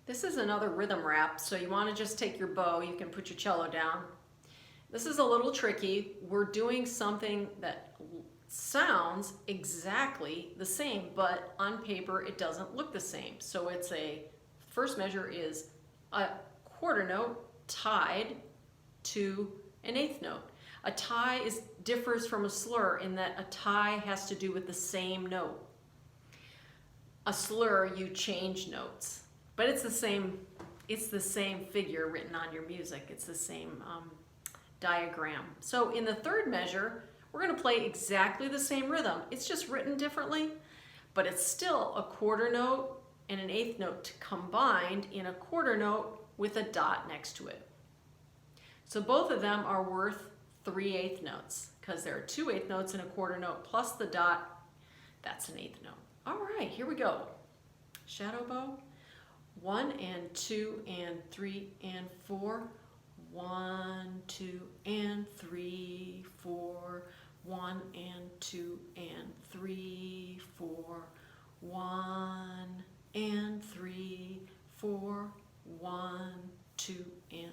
This is another rhythm rap, so you want to just take your bow, you can put your cello down. This is a little tricky. We're doing something that sounds exactly the same, but on paper it doesn't look the same. So it's first measure is a quarter note tied to an eighth note. A tie differs from a slur in that a tie has to do with the same note. A slur, you change notes. But it's the same figure written on your music. It's the same diagram. So in the third measure, we're going to play exactly the same rhythm. It's just written differently, but it's still a quarter note and an eighth note combined in a quarter note with a dot next to it. So both of them are worth 3 eighth notes because there are 2 eighth notes in a quarter note plus the dot. That's an eighth note. All right, here we go. Shadow bow. 1 and 2 and 3 and 4. 1, 2 and 3, 4. 1 and 2 and 3, 4. 1 and 3, 4. 1, 2 and